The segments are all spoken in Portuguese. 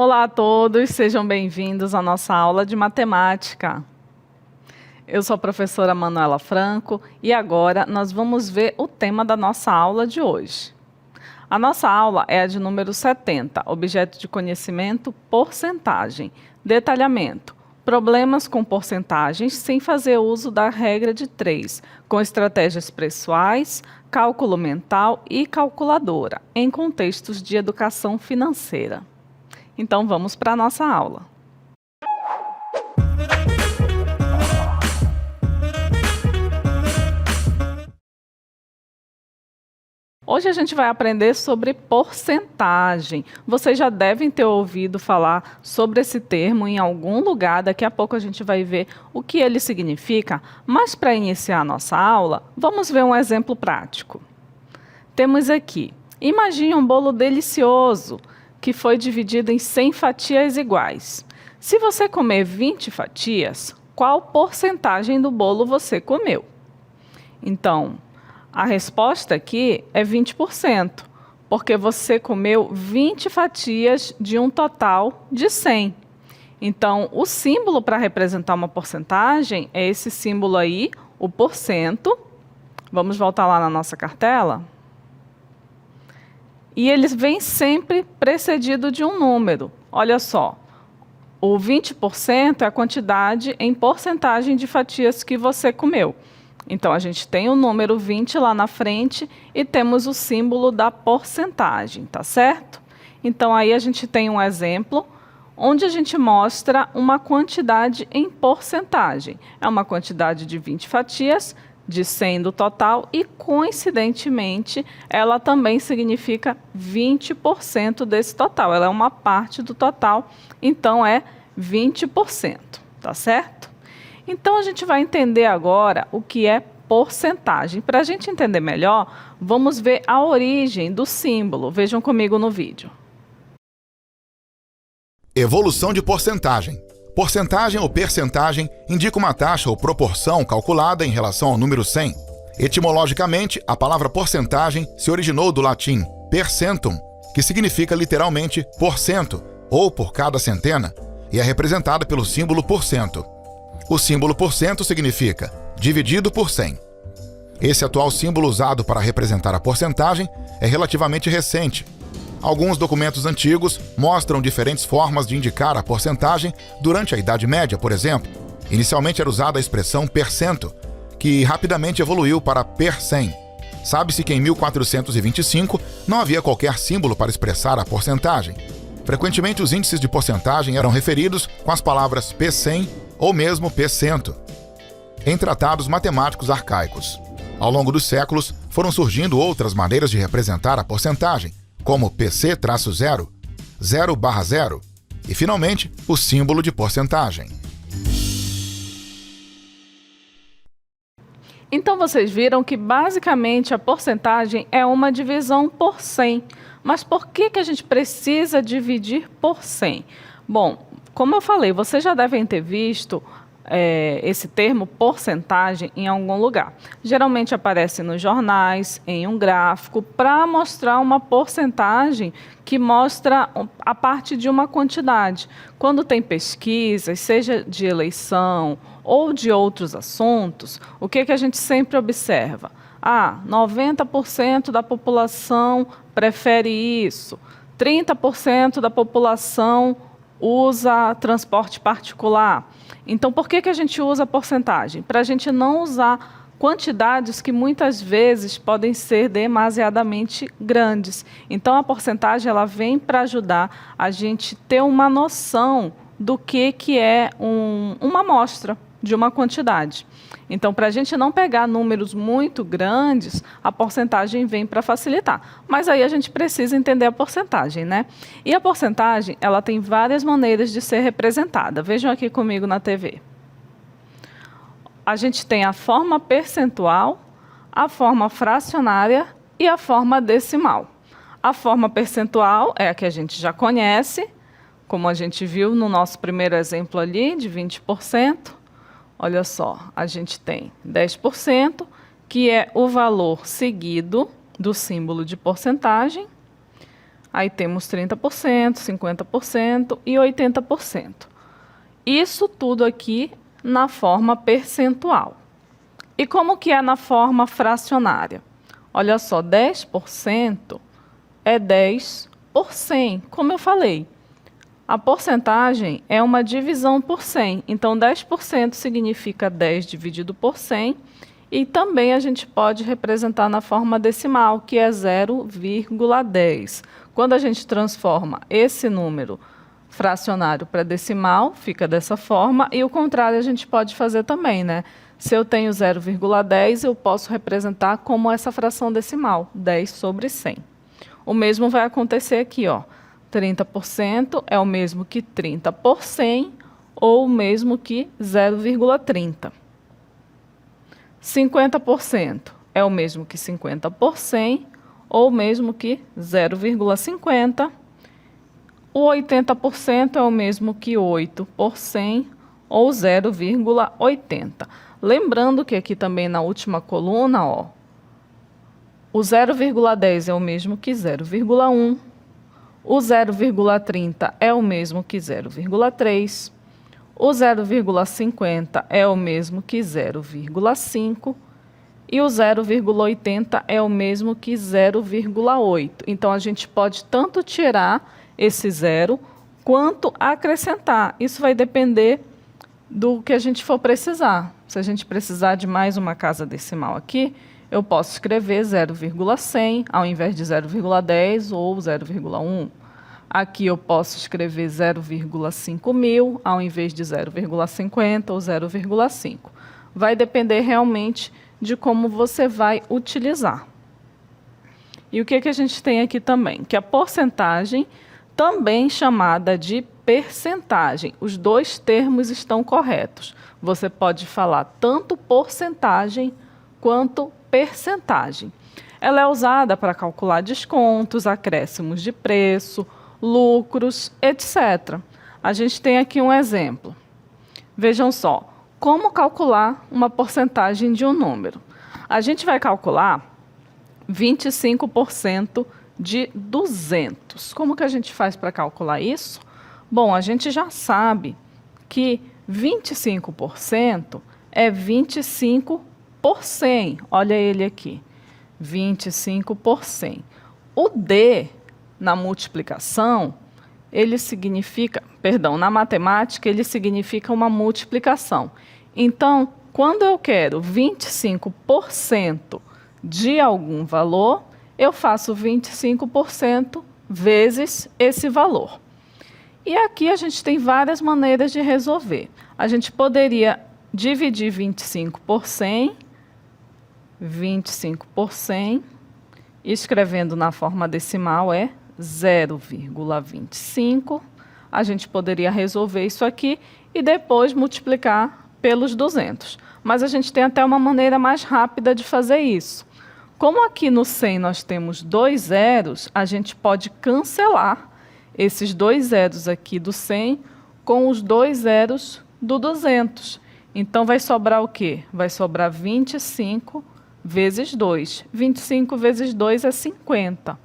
Olá a todos, sejam bem-vindos à nossa aula de matemática. Eu sou a professora Manuela Franco e agora nós vamos ver o tema da nossa aula de hoje. A nossa aula é a de número 70, objeto de conhecimento, porcentagem, detalhamento, problemas com porcentagens sem fazer uso da regra de 3, com estratégias pessoais, cálculo mental e calculadora, em contextos de educação financeira. Então, vamos para a nossa aula. Hoje a gente vai aprender sobre porcentagem. Vocês já devem ter ouvido falar sobre esse termo em algum lugar. Daqui a pouco a gente vai ver o que ele significa. Mas para iniciar a nossa aula, vamos ver um exemplo prático. Temos aqui, imagine um bolo delicioso que foi dividido em 100 fatias iguais. Se você comer 20 fatias, qual porcentagem do bolo você comeu? Então, a resposta aqui é 20%, porque você comeu 20 fatias de um total de 100. Então, o símbolo para representar uma porcentagem é esse símbolo aí, o porcento. Vamos voltar lá na nossa cartela? E eles vêm sempre precedido de um número. Olha só, o 20% é a quantidade em porcentagem de fatias que você comeu. Então, a gente tem o número 20 lá na frente e temos o símbolo da porcentagem, tá certo? Então, aí a gente tem um exemplo onde a gente mostra uma quantidade em porcentagem. É uma quantidade de 20 fatias, de 100 do total, e coincidentemente ela também significa 20% desse total. Ela é uma parte do total, então é 20%, tá certo? Então a gente vai entender agora o que é porcentagem. Para a gente entender melhor, vamos ver a origem do símbolo. Vejam comigo no vídeo. Evolução de porcentagem. Porcentagem ou percentagem indica uma taxa ou proporção calculada em relação ao número 100. Etimologicamente, a palavra porcentagem se originou do latim percentum, que significa literalmente porcento, ou por cada centena, e é representada pelo símbolo porcento. O símbolo porcento significa dividido por 100. Esse atual símbolo usado para representar a porcentagem é relativamente recente. Alguns documentos antigos mostram diferentes formas de indicar a porcentagem durante a Idade Média, por exemplo. Inicialmente era usada a expressão percento, que rapidamente evoluiu para per cem. Sabe-se que em 1425 não havia qualquer símbolo para expressar a porcentagem. Frequentemente os índices de porcentagem eram referidos com as palavras P100 ou mesmo P100 em tratados matemáticos arcaicos. Ao longo dos séculos, foram surgindo outras maneiras de representar a porcentagem, como PC-0, 0/0 e, finalmente, o símbolo de porcentagem. Então, vocês viram que, basicamente, a porcentagem é uma divisão por 100. Mas por que a gente precisa dividir por 100? Bom, como eu falei, vocês já devem ter visto esse termo porcentagem em algum lugar. Geralmente aparece nos jornais, em um gráfico, para mostrar uma porcentagem que mostra a parte de uma quantidade. Quando tem pesquisas, seja de eleição ou de outros assuntos, o que a gente sempre observa? 90% da população prefere isso, 30% da população usa transporte particular. Então, por que a gente usa porcentagem? Para a gente não usar quantidades que muitas vezes podem ser demasiadamente grandes. Então, a porcentagem ela vem para ajudar a gente ter uma noção do que é uma amostra de uma quantidade. Então, para a gente não pegar números muito grandes, a porcentagem vem para facilitar. Mas aí a gente precisa entender a porcentagem, né? E a porcentagem, ela tem várias maneiras de ser representada. Vejam aqui comigo na TV. A gente tem a forma percentual, a forma fracionária e a forma decimal. A forma percentual é a que a gente já conhece, como a gente viu no nosso primeiro exemplo ali, de 20%. Olha só, a gente tem 10%, que é o valor seguido do símbolo de porcentagem. Aí temos 30%, 50% e 80%. Isso tudo aqui na forma percentual. E como que é na forma fracionária? Olha só, 10% é 10 por 100, como eu falei. A porcentagem é uma divisão por 100, então 10% significa 10 dividido por 100, e também a gente pode representar na forma decimal, que é 0,10. Quando a gente transforma esse número fracionário para decimal, fica dessa forma, e o contrário a gente pode fazer também, né? Se eu tenho 0,10, eu posso representar como essa fração decimal, 10 sobre 100. O mesmo vai acontecer aqui, ó. 30% é o mesmo que 30 por 100, ou o mesmo que 0,30. 50% é o mesmo que 50 por 100, ou o mesmo que 0,50. O 80% é o mesmo que 8 por 100, ou 0,80. Lembrando que aqui também na última coluna, ó, o 0,10 é o mesmo que 0,1. O 0,30 é o mesmo que 0,3. O 0,50 é o mesmo que 0,5. E o 0,80 é o mesmo que 0,8. Então, a gente pode tanto tirar esse zero quanto acrescentar. Isso vai depender do que a gente for precisar. Se a gente precisar de mais uma casa decimal aqui, eu posso escrever 0,100 ao invés de 0,10 ou 0,1. Aqui eu posso escrever 0,5 mil ao invés de 0,50 ou 0,5. Vai depender realmente de como você vai utilizar. E o que a gente tem aqui também? Que a porcentagem, também chamada de percentagem, os dois termos estão corretos. Você pode falar tanto porcentagem quanto percentagem. Ela é usada para calcular descontos, acréscimos de preço, lucros, etc. A gente tem aqui um exemplo. Vejam só, como calcular uma porcentagem de um número. A gente vai calcular 25% de 200. Como que a gente faz para calcular isso? Bom, a gente já sabe que 25% é 25 por 100. Olha ele aqui, 25 por 100. O D, na multiplicação, ele significa, perdão, na matemática, ele significa uma multiplicação. Então, quando eu quero 25% de algum valor, eu faço 25% vezes esse valor. E aqui a gente tem várias maneiras de resolver. A gente poderia dividir 25 por 100, 25 por 100, escrevendo na forma decimal é 0,25. A gente poderia resolver isso aqui e depois multiplicar pelos 200. Mas a gente tem até uma maneira mais rápida de fazer isso. Como aqui no 100 nós temos 2 zeros, a gente pode cancelar esses 2 zeros aqui do 100 com os 2 zeros do 200. Então, vai sobrar o quê? Vai sobrar 25 vezes 2. 25 vezes 2 é 50.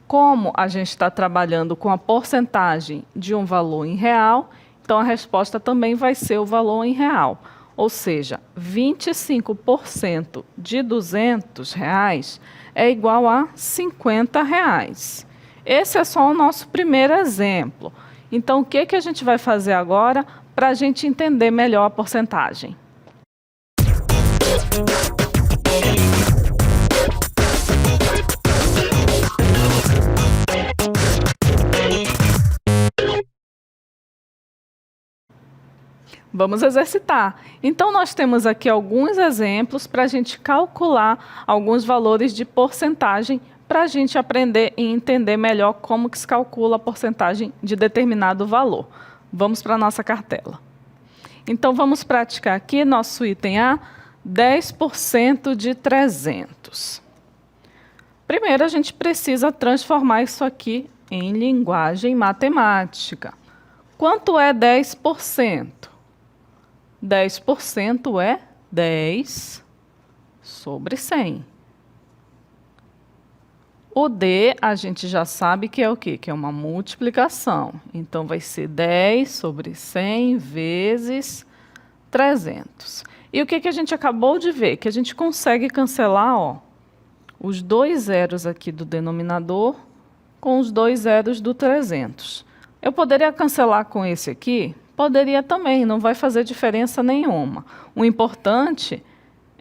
Como a gente está trabalhando com a porcentagem de um valor em real, então a resposta também vai ser o valor em real. Ou seja, 25% de R$200 é igual a R$50. Esse é só o nosso primeiro exemplo. Então, o que a gente vai fazer agora para a gente entender melhor a porcentagem? Vamos exercitar. Então, nós temos aqui alguns exemplos para a gente calcular alguns valores de porcentagem para a gente aprender e entender melhor como que se calcula a porcentagem de determinado valor. Vamos para a nossa cartela. Então, vamos praticar aqui nosso item A, 10% de 300. Primeiro, a gente precisa transformar isso aqui em linguagem matemática. Quanto é 10%? 10% é 10 sobre 100. O D, a gente já sabe que é o quê? Que é uma multiplicação. Então, vai ser 10 sobre 100 vezes 300. E o que a gente acabou de ver? Que a gente consegue cancelar, ó, os dois zeros aqui do denominador com os dois zeros do 300. Eu poderia cancelar com esse aqui? Poderia também, não vai fazer diferença nenhuma. O importante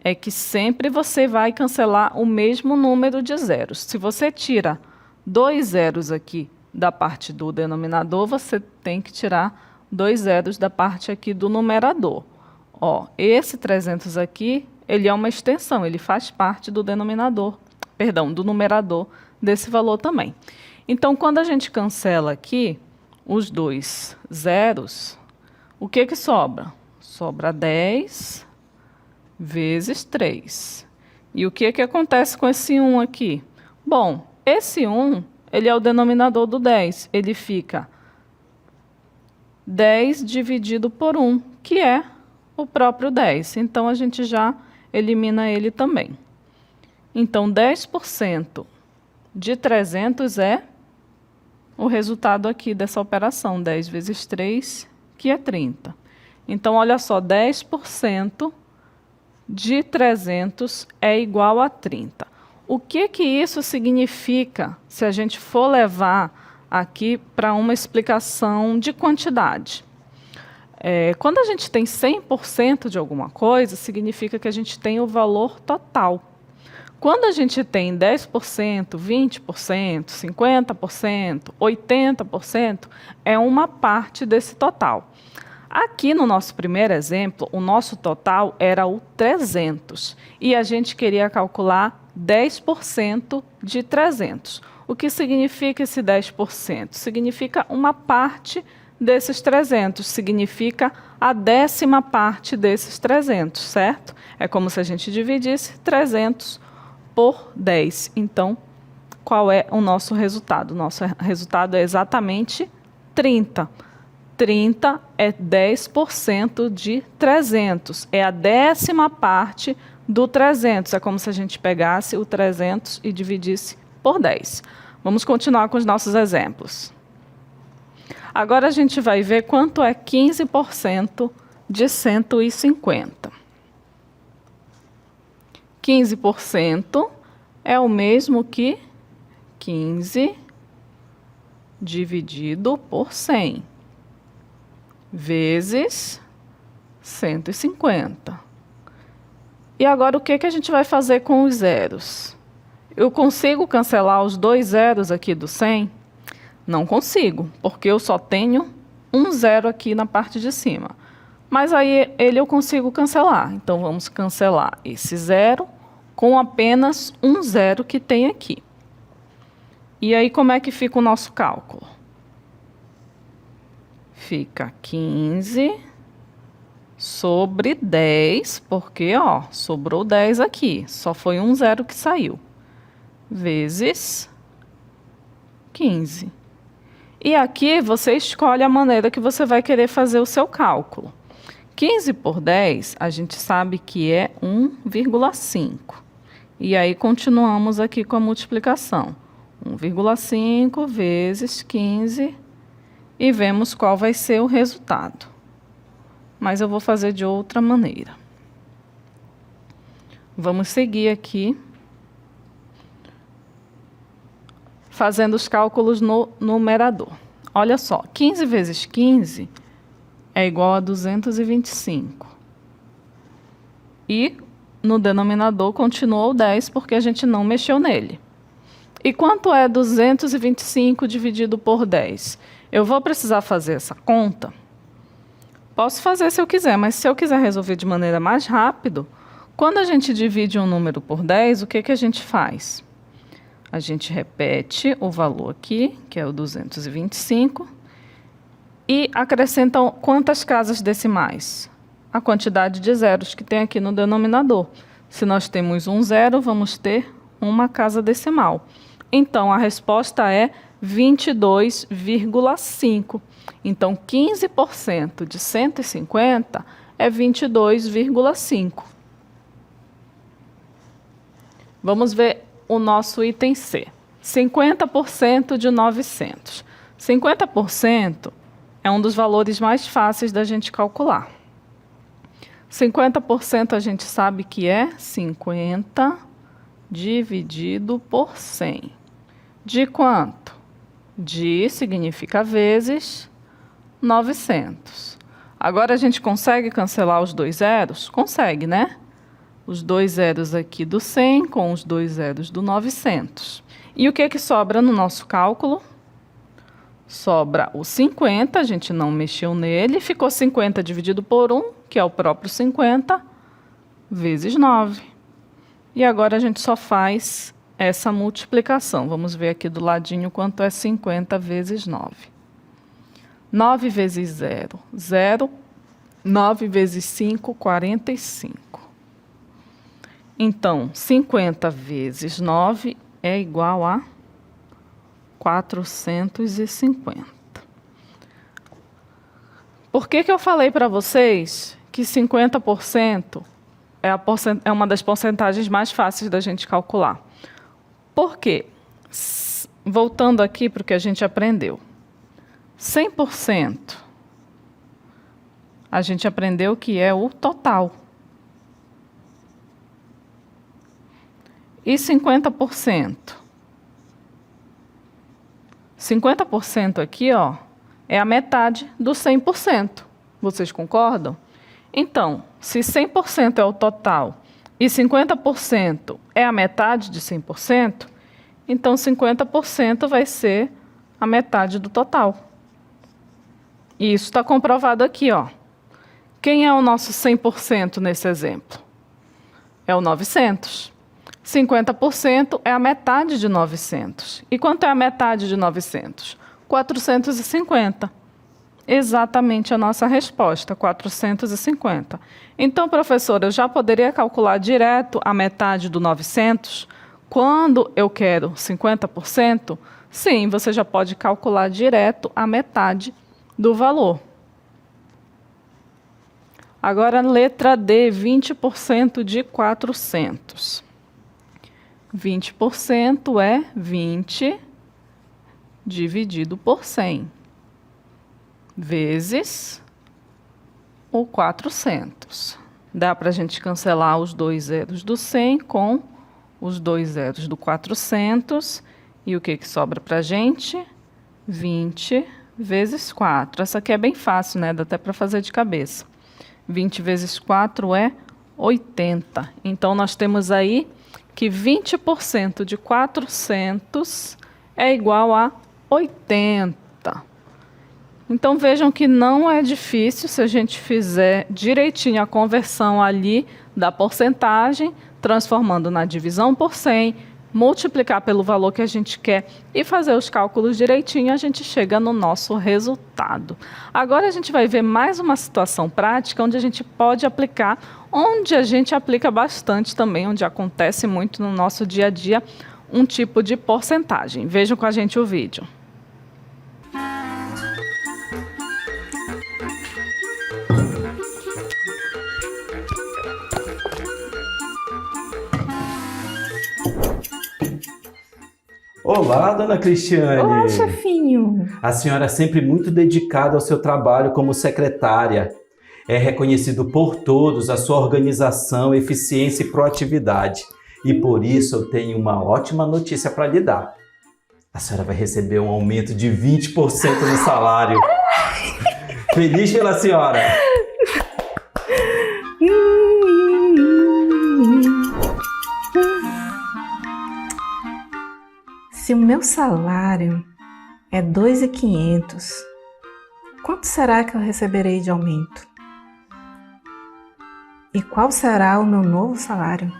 é que sempre você vai cancelar o mesmo número de zeros. Se você tira dois zeros aqui da parte do denominador, você tem que tirar dois zeros da parte aqui do numerador. Ó, esse 300 aqui, ele é uma extensão, ele faz parte do denominador, perdão, do numerador desse valor também. Então, quando a gente cancela aqui os dois zeros, o que sobra? Sobra 10 vezes 3. E o que acontece com esse 1 aqui? Bom, esse 1, ele é o denominador do 10. Ele fica 10 dividido por 1, que é o próprio 10. Então, a gente já elimina ele também. Então, 10% de 300 é o resultado aqui dessa operação. 10 vezes 3, que é 30. Então, olha só, 10% de 300 é igual a 30. O que isso significa se a gente for levar aqui para uma explicação de quantidade? Quando a gente tem 100% de alguma coisa, significa que a gente tem o valor total. Quando a gente tem 10%, 20%, 50%, 80%, é uma parte desse total. Aqui no nosso primeiro exemplo, o nosso total era o 300 e a gente queria calcular 10% de 300. O que significa esse 10%? Significa uma parte desses 300, significa a 10ª parte desses 300, certo? É como se a gente dividisse 300 por 10. Então, qual é o nosso resultado? O nosso resultado é exatamente 30. 30 é 10% de 300. É a 10ª parte do 300. É como se a gente pegasse o 300 e dividisse por 10. Vamos continuar com os nossos exemplos. Agora a gente vai ver quanto é 15% de 150. 15% é o mesmo que 15 dividido por 100, vezes 150. E agora o que a gente vai fazer com os zeros? Eu consigo cancelar os dois zeros aqui do 100? Não consigo, porque eu só tenho um zero aqui na parte de cima. Mas aí ele eu consigo cancelar. Então, vamos cancelar esse zero com apenas um zero que tem aqui. E aí, como é que fica o nosso cálculo? Fica 15 sobre 10, porque ó, sobrou 10 aqui. Só foi um zero que saiu. Vezes 15. E aqui você escolhe a maneira que você vai querer fazer o seu cálculo. 15 por 10, a gente sabe que é 1,5. E aí continuamos aqui com a multiplicação. 1,5 vezes 15 e vemos qual vai ser o resultado. Mas eu vou fazer de outra maneira. Vamos seguir aqui, fazendo os cálculos no numerador. Olha só, 15 vezes 15 é igual a 225. E no denominador continuou 10, porque a gente não mexeu nele. E quanto é 225 dividido por 10? Eu vou precisar fazer essa conta? Posso fazer se eu quiser, mas se eu quiser resolver de maneira mais rápida, quando a gente divide um número por 10, o que a gente faz? A gente repete o valor aqui, que é o 225, e acrescenta quantas casas decimais? A quantidade de zeros que tem aqui no denominador. Se nós temos um zero, vamos ter uma casa decimal. Então, a resposta é 22,5. Então, 15% de 150 é 22,5. Vamos ver o nosso item C. 50% de 900. 50% é um dos valores mais fáceis da gente calcular. 50% a gente sabe que é 50 dividido por 100. De quanto? De significa vezes 900. Agora a gente consegue cancelar os dois zeros? Consegue, né? Os dois zeros aqui do 100 com os dois zeros do 900. E o que é que sobra no nosso cálculo? Sobra o 50, a gente não mexeu nele, ficou 50 dividido por 1, que é o próprio 50, vezes 9. E agora a gente só faz essa multiplicação. Vamos ver aqui do ladinho quanto é 50 vezes 9. 9 vezes 0, 0. 9 vezes 5, 45. Então, 50 vezes 9 é igual a 450. Por que eu falei para vocês que 50% é uma das porcentagens mais fáceis da gente calcular? Por quê? Voltando aqui para o que a gente aprendeu. 100%, a gente aprendeu que é o total. E 50%? 50% aqui, ó, é a metade do 100%. Vocês concordam? Então, se 100% é o total e 50% é a metade de 100%, então 50% vai ser a metade do total. E isso está comprovado aqui, ó. Quem é o nosso 100% nesse exemplo? É o 900. 50% é a metade de 900. E quanto é a metade de 900? 450. Exatamente a nossa resposta, 450. Então, professora, eu já poderia calcular direto a metade do 900 quando eu quero 50%? Sim, você já pode calcular direto a metade do valor. Agora, letra D, 20% de 400. 20% é 20 dividido por 100, vezes o 400. Dá para a gente cancelar os dois zeros do 100 com os dois zeros do 400. E o que sobra para a gente? 20 vezes 4. Essa aqui é bem fácil, né? Dá até para fazer de cabeça. 20 vezes 4 é 80. Então, nós temos aí que 20% de 400 é igual a 80. Então, vejam que não é difícil se a gente fizer direitinho a conversão ali da porcentagem, transformando na divisão por 100, multiplicar pelo valor que a gente quer e fazer os cálculos direitinho, a gente chega no nosso resultado. Agora a gente vai ver mais uma situação prática onde a gente pode aplicar, onde a gente aplica bastante também, onde acontece muito no nosso dia a dia, um tipo de porcentagem. Vejam com a gente o vídeo. Olá, dona Cristiane. Olá, chefinho. A senhora é sempre muito dedicada ao seu trabalho como secretária. É reconhecido por todos a sua organização, eficiência e proatividade. E por isso eu tenho uma ótima notícia para lhe dar. A senhora vai receber um aumento de 20% no salário. Feliz pela senhora. Se o meu salário é 2.500, quanto será que eu receberei de aumento? E qual será o meu novo salário?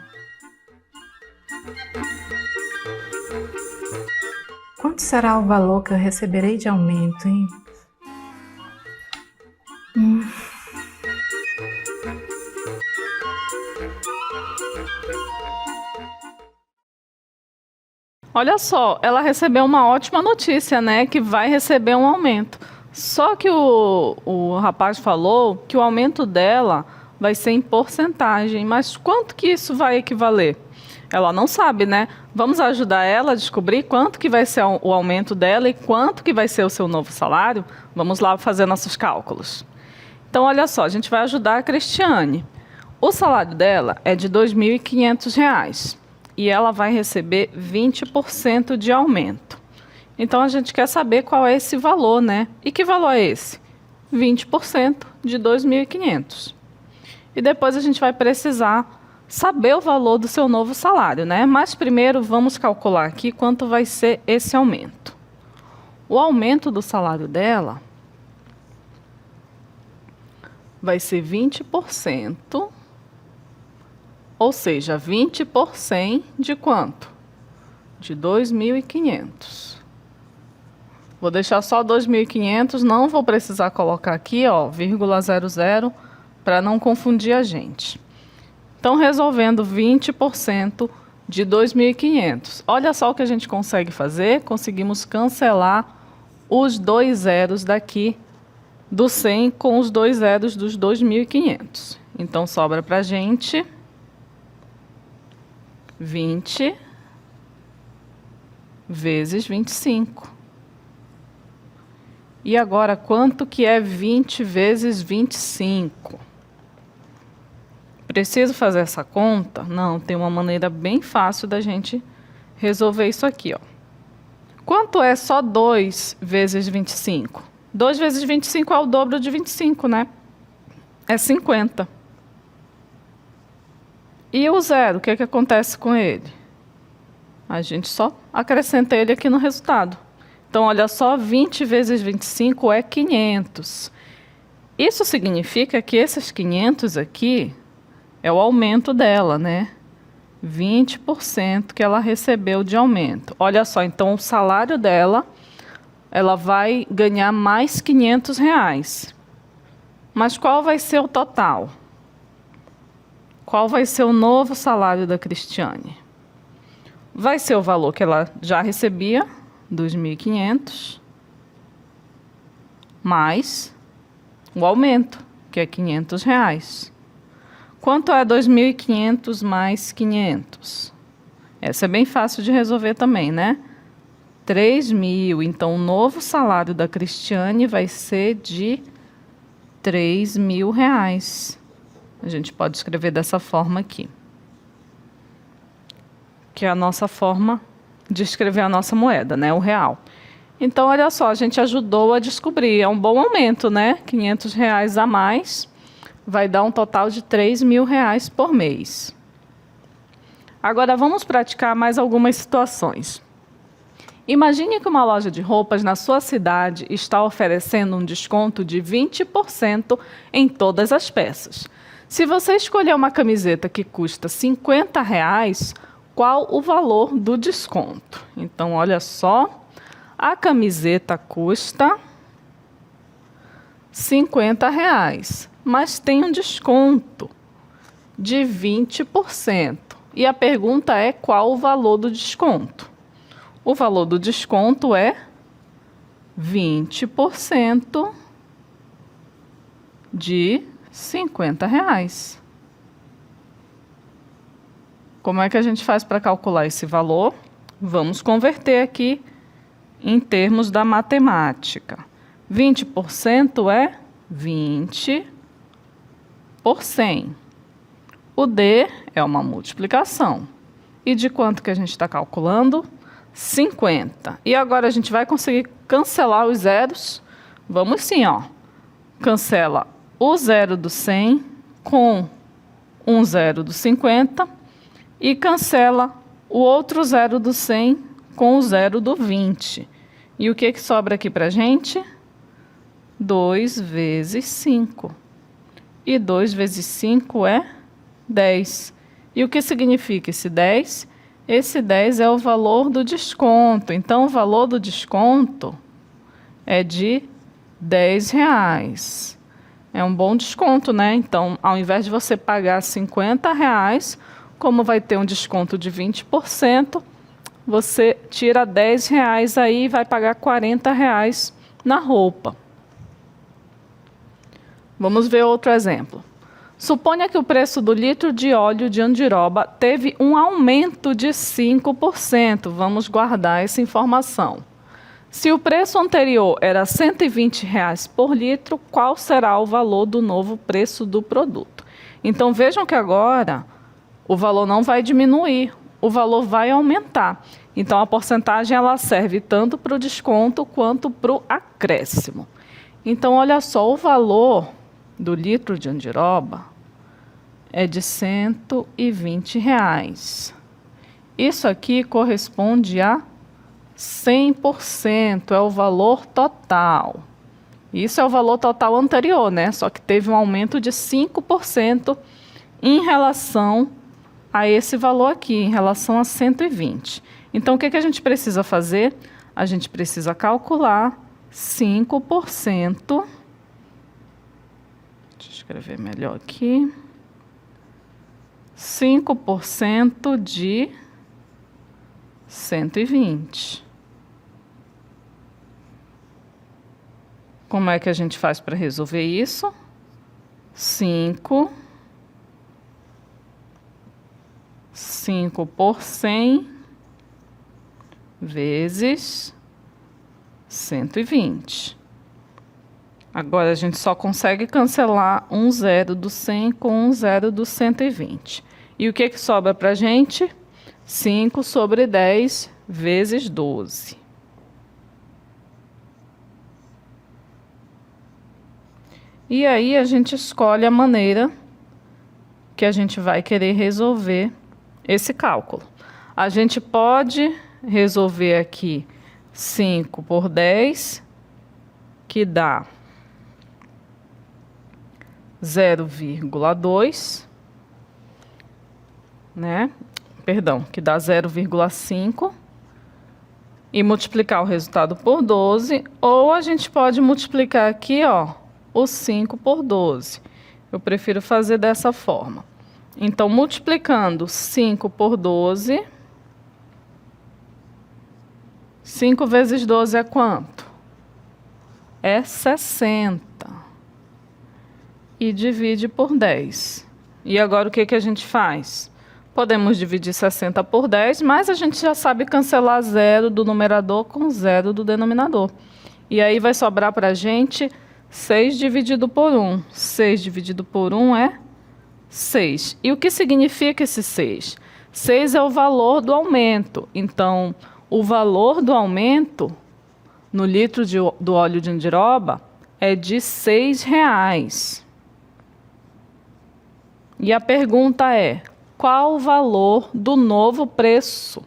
Quanto será o valor que eu receberei de aumento, hein? Olha só, ela recebeu uma ótima notícia, né? Que vai receber um aumento. Só que o rapaz falou que o aumento dela vai ser em porcentagem. Mas quanto que isso vai equivaler? Ela não sabe, né? Vamos ajudar ela a descobrir quanto que vai ser o aumento dela e quanto que vai ser o seu novo salário? Vamos lá fazer nossos cálculos. Então, olha só, a gente vai ajudar a Cristiane. O salário dela é de R$ 2.500 e ela vai receber 20% de aumento. Então, a gente quer saber qual é esse valor, né? E que valor é esse? 20% de 2.500. E depois a gente vai precisar saber o valor do seu novo salário, né? Mas primeiro vamos calcular aqui quanto vai ser esse aumento. O aumento do salário dela vai ser 20%, ou seja, 20 por 100 de quanto? De 2.500. Vou deixar só 2.500, não vou precisar colocar aqui, ó, vírgula 00, para não confundir a gente. Então, resolvendo 20% de 2.500. Olha só o que a gente consegue fazer. Conseguimos cancelar os 2 zeros daqui do 100 com os 2 zeros dos 2.500. Então, sobra para a gente 20 vezes 25. E agora, quanto que é 20 vezes 25? Preciso fazer essa conta? Não, tem uma maneira bem fácil da gente resolver isso aqui, ó. Quanto é só 2 vezes 25? 2 vezes 25 é o dobro de 25, né? É 50. E o zero, o que que acontece com ele? A gente só acrescenta ele aqui no resultado. Então, olha só, 20 vezes 25 é 500. Isso significa que esses 500 aqui é o aumento dela, né? 20% que ela recebeu de aumento. Olha só, então o salário dela, ela vai ganhar mais R$ 500. Mas qual vai ser o total? Qual vai ser o novo salário da Cristiane? Vai ser o valor que ela já recebia, 2.500, mais o aumento, que é R$ 500. Quanto é 2.500 mais 500? Essa é bem fácil de resolver também, né? 3.000. Então, o novo salário da Cristiane vai ser de R$ 3.000. A gente pode escrever dessa forma aqui. Que é a nossa forma de escrever a nossa moeda, né? O real. Então, olha só, a gente ajudou a descobrir. É um bom aumento, né? R$ 500 a mais. Vai dar um total de R$ 3.000 por mês. Agora, vamos praticar mais algumas situações. Imagine que uma loja de roupas na sua cidade está oferecendo um desconto de 20% em todas as peças. Se você escolher uma camiseta que custa R$ 50, qual o valor do desconto? Então, olha só, a camiseta custa R$ 50, mas tem um desconto de 20%. E a pergunta é qual o valor do desconto? O valor do desconto é 20% de R$ 50. Como é que a gente faz para calcular esse valor? Vamos converter aqui em termos da matemática. 20% é 20 por 100. O D é uma multiplicação. E de quanto que a gente está calculando? 50. E agora a gente vai conseguir cancelar os zeros? Vamos sim, ó. Cancela o zero do 100 com um zero do 50 e cancela o outro zero do 100 com o zero do 20. E o que que sobra aqui para a gente? 2 vezes 5. E 2 vezes 5 é 10. E o que significa esse 10? Esse 10 é o valor do desconto. Então, o valor do desconto é de R$ 10. É um bom desconto, né? Então, ao invés de você pagar R$ 50, como vai ter um desconto de 20%, você tira R$ 10 aí e vai pagar R$ 40 na roupa. Vamos ver outro exemplo. Suponha que o preço do litro de óleo de andiroba teve um aumento de 5%. Vamos guardar essa informação. Se o preço anterior era R$ 120 por litro, qual será o valor do novo preço do produto? Então vejam que agora o valor não vai diminuir, o valor vai aumentar. Então a porcentagem ela serve tanto para o desconto quanto para o acréscimo. Então olha só, o valor do litro de andiroba é de R$ 120. Isso aqui corresponde a 100%, é o valor total. Isso é o valor total anterior, né? Só que teve um aumento de 5% em relação a esse valor aqui, em relação a 120. Então, o que a gente precisa fazer? A gente precisa calcular 5%. Deixa eu escrever melhor aqui. 5% de 120. Como é que a gente faz para resolver isso? 5 por 100 vezes 120. Agora a gente só consegue cancelar um zero do 100 com um zero do 120. E o que sobra para a gente? 5 sobre 10 vezes 12. E aí a gente escolhe a maneira que a gente vai querer resolver esse cálculo. A gente pode resolver aqui 5 por 10, que dá 0,2, né? Perdão, que dá 0,5, e multiplicar o resultado por 12, ou a gente pode multiplicar aqui, ó, o 5 por 12. Eu prefiro fazer dessa forma. Então, multiplicando 5 por 12, 5 vezes 12 é quanto? É 60. E divide por 10. E agora o que a gente faz? Podemos dividir 60 por 10, mas a gente já sabe cancelar 0 do numerador com 0 do denominador. E aí vai sobrar para a gente 6 dividido por 1. 6 dividido por 1 é 6. E o que significa esse 6? 6 é o valor do aumento. Então, o valor do aumento no litro do óleo de andiroba é de R$ 6. E a pergunta é: qual o valor do novo preço?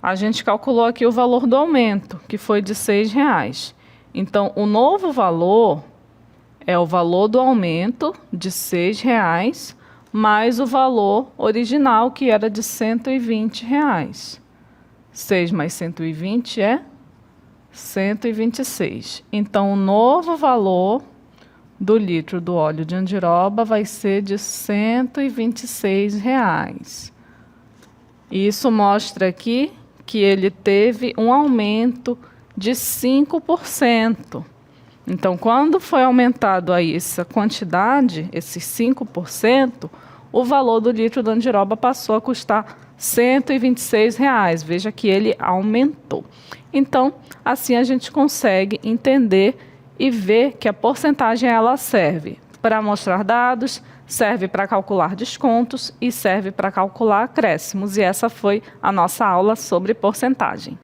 A gente calculou aqui o valor do aumento, que foi de R$ 6. Então, o novo valor é o valor do aumento de R$ 6 mais o valor original, que era de R$ 120. 6 mais 120 é 126. Então, o novo valor do litro do óleo de andiroba vai ser de R$ 126. Isso mostra aqui que ele teve um aumento de 5%. Então, quando foi aumentado aí essa quantidade, esses 5%, o valor do litro da andiroba passou a custar R$ 126. Veja que ele aumentou. Então, assim a gente consegue entender e ver que a porcentagem ela serve para mostrar dados, serve para calcular descontos e serve para calcular acréscimos. E essa foi a nossa aula sobre porcentagem.